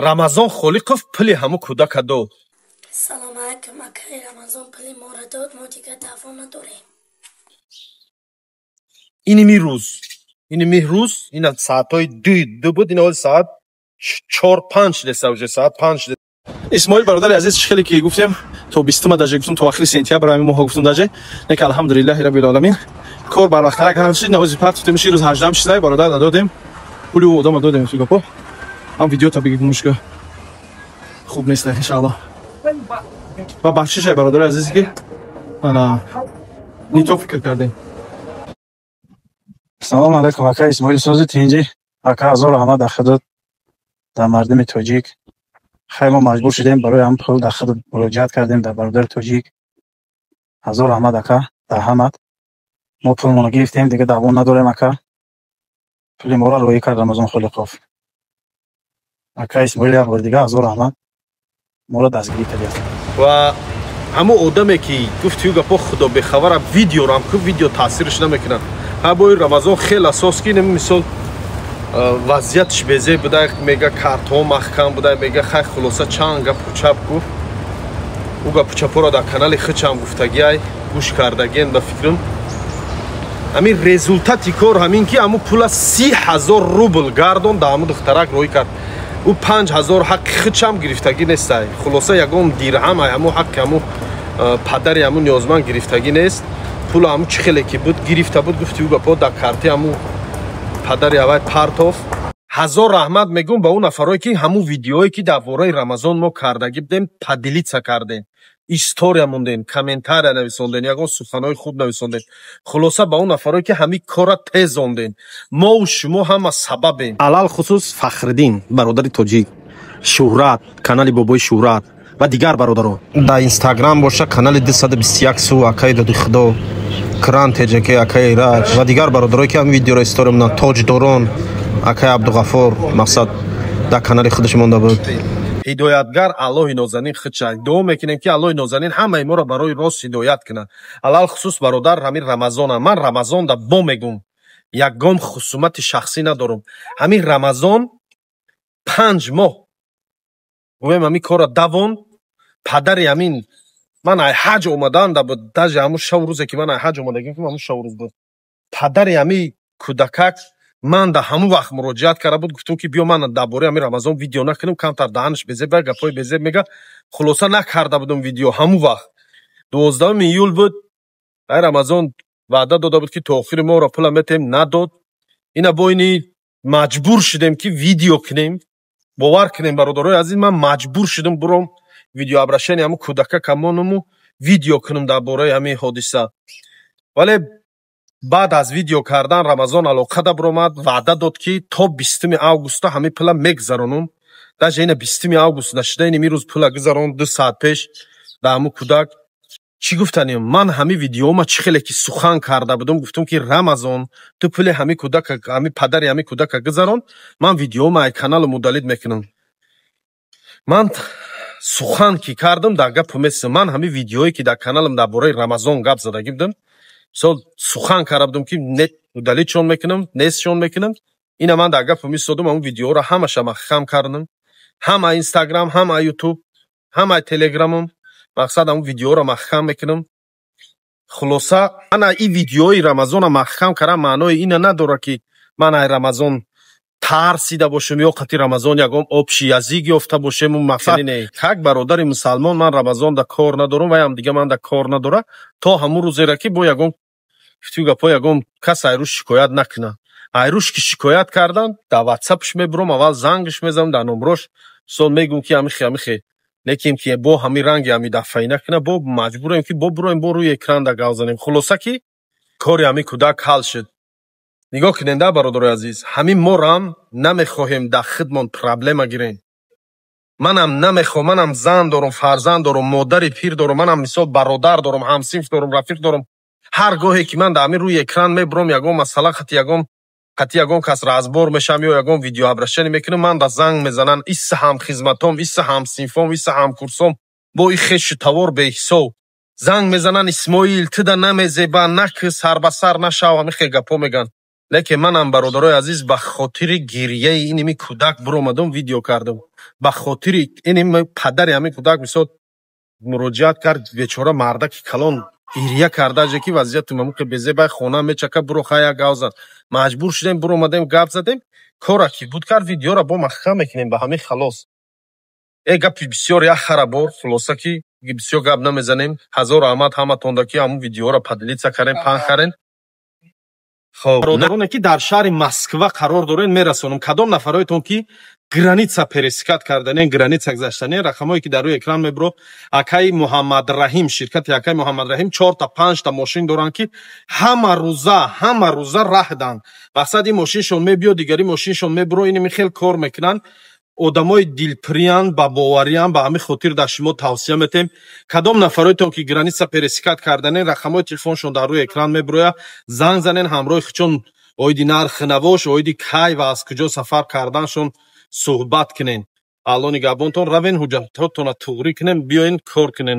рамазон холиқов пили ҳаму кӯдака дод. салом алайкум акаи рамазон пили мора дод, мо дигар даъво надорем. иними рӯз ина соатҳои ду буд, ина ҳоли соат 4-5 деса уже соат 5. исмоил бародари азиз хеле ки гуфтем то 20 даже гуфтем то ахири сентябр ҳамин моҳ гуфтем даже нек алҳамдулиллаҳи раббил оламин кор барвақтара кардам шид навози пат гуфтем ши рӯз 18 числай бародар дадодем пули одам додем фи гапо ҳам видео табиги мушка хуб нест иншаллоҳ ва бахшишай бародари азизи ки ана нито фикр кардем. салом алайкум ака исмоил сози тинҷи ака ҳазор раҳмат дар хидмат дар мардуми тоҷик. خیلی ما مجبور شدیم برای هم پول در خود مراجعت کردیم در برادر تاجیک. هزار رحمت اکا در همت ما پول ما گرفتیم دیگه دوام نداریم اکا. پول ما را روی کرد رمضان خالقوف. اکا اسماعیل یک بار دیگه هزار رحمت ما را دستگیری کردیم. و همو آدمی که گفت یوگا پا خدا بخبر ویدیو رام که ویدیو تاثیرش نمیکنن. ها باید رمضان خیلی اساس کی مثال وضعیتش بزه بوده میگه کارتون محکم بوده میگه خیلی خلاصه چند گپ پوچپ گفت او گپ پوچپ را در کانال خودم گفتگی ای گوش کردگین به فکرم همین رزولتاتی کار همین که همون پول 30,000 روبل گردون در همون دخترک روی کرد او 5,000 حق خودم گرفتگی نیست خلاصه یکم دیرهم همون حق همون پدری همون نیازمند گرفتگی نیست پول همون چه خیلی که بود گرفته بود گفتی او گپا در کارت همون پدری اوای پارتوف هزار رحمت میگم به اون نفرایی که همون ویدیوهایی که درباره رمضان ما کردگی بودیم پدیلیت کردین استوریا موندین کامنتار نویسوندین یگان سخنای خوب نویسوندین خلاصه به اون نفرایی که همین کارا تزوندین ما و شما هم سببیم علل خصوص فخردین برادر تاجیک شهرت کانال بابای شهرت و دیگر برادران در اینستاگرام باشه کانال 221 سو اکای دادی خدا کران تجکی اکای ایرج و دیگر برادرایی که هم ویدیو را استوری موندن تاج دوران اکای عبدالغفور مقصد در کانال خودش مونده بود هدایتگر الله نازنین خودشای دعا میکنیم که الله نازنین همه ما را برای راست هدایت کنه علل خصوص برادر همین رمضان من رمضان دا با میگم یکم خصومت شخصی ندارم همین رمضان 5 ماه گویم همین کار دوان پدر همین من ای حج اومدن دا بود داج همون شو روزه که من ای حج اومدگیم که همون شو روز بود پدر همین کودکک من دا همون وقت مراجعت کرده بود گفتم که بیا من درباره همین رمضان ویدیو نکنم کمتر دهنش بزه بر گپای بزه میگه خلاصه نکرده بودم ویدیو همون وقت 12 ایول بود ای رمضان وعده داده بود که تا آخر ما را پول میتیم نداد اینا با اینی مجبور شدیم که ویدیو کنیم باور کنیم برادرای عزیز من مجبور شدم برام ویدیو ابرشن همون کودک کمانمو ویدیو کنم درباره همین حادثه ولی بعد از ویدیو کردن رمضان علاقه دا برآمد وعده داد که تا 20 آگوست همین پول میگذرونم در این 20 آگوست نشده این روز پول گذرون 2 ساعت پیش در همون کودک چی گفتنیم من همین ویدیو ما چه خیلی که سخن کرده بودم گفتم که رمضان تو پول همین کودک همین پدر همین کودک گذرون من ویدیو ما کانال مدلید میکنم من سخن کی کردم در گپ مثل من همین ویدیویی که در کانالم درباره رمضان گپ زدگی بودم سخن کردم که نت مدلید چون میکنم نیست چون میکنم اینا من در گپ میسودم اون ویدیو را همش مخم کردم هم اینستاگرام هم یوتیوب هم تلگرامم مقصد اون ویدیو را مخم میکنم خلاصه انا این ویدیوی رمضان مخم کردم معنای این نداره که من ای رمضان ترسیده باشم یا خاطر رمضان یگام آبشی ازیگی افته باشم اون مقصد نه یک برادر مسلمان من رمضان در کار ندارم و هم دیگه من در کار نداره تا همون روزی را که با یگام فتیگا پا یگام کس ایروش شکایت نکنه ایروش که شکایت کردن در واتساپش میبرم اول زنگش میزنم در نمرش سون میگم که همیخه نکیم که با همین رنگ همی دفعی نکنه با مجبوریم که با برویم با روی اکران در گوزنیم خلاصه که کاری همی کودک حل شد نگاه کننده برادر عزیز همین ما هم نمیخواهیم در خودمان پرابلم گیریم منم نمیخوام منم زن دارم فرزند دارم مادر پیر دارم منم مثال برادر دارم همسنف دارم رفیق دارم هر گاهی که من در همین روی اکران میبرم یگام مثلا خطی یگام کس را از بار میشم یا یگام ویدیو ابرشنی میکنم من در زنگ میزنن ایس هم خدمتام ایس هم سنفام ایس هم کورسام با این خش توار به حساب زنگ میزنن اسماعیل تو در نمیزیبا نکس سر به سر نشو همین خیلی گپا میگن лекин манам бародарои азиз ба хотири гирияи иними кӯдак биромадам видео кардам. Ба хотири иними падари ҳамин кӯдак мисол муроҷиат кард, бечора мардаки калон ирия кардааже ки вазъияти мамуки безебай хона мечака буро хая гав зад. Маҷбур шудем биромадем гап задем. Кора ки буд кард видеора бо маха мекунем ба ҳамин халос. Гапи бисёр як харабор хулоса ки бисёр гап намезанем. Ҳазор раҳмат ҳаматонда ки ҳамун видеоро падлица карем, паҳн карен. Бародароне ки дар шаҳри Москва қарор дорен мерасонам. Кадом нафароятон ки граница пересикат карданен, граница гузаштанен, рақамое ки дар рӯи экран мебро. Акаи Муҳаммад Раҳим, ширкати Акаи Муҳаммад Раҳим 4 та 5 та мошин доранд ки ҳама рӯза раҳ данд. Мақсади мошиншон мебиёд, дигари мошиншон мебро, иними хел кор мекунанд. одамои дилпириянд ба бовариянд. Ба ҳамин хотир дар шумо тавсия метем кадом нафароятон ки граница пересикат карданен, рақамои телефоншон дар рӯи экран меброяд, занг занен, ҳамроҳи хучон оиди нархнавош, оиди кай ва аз куҷо сафар карданшон суҳбат кунен. Алло нигоҳбонтон, равен ҳуҷҷатҳоятонро туғрӣ кунем, биёен кор кунен.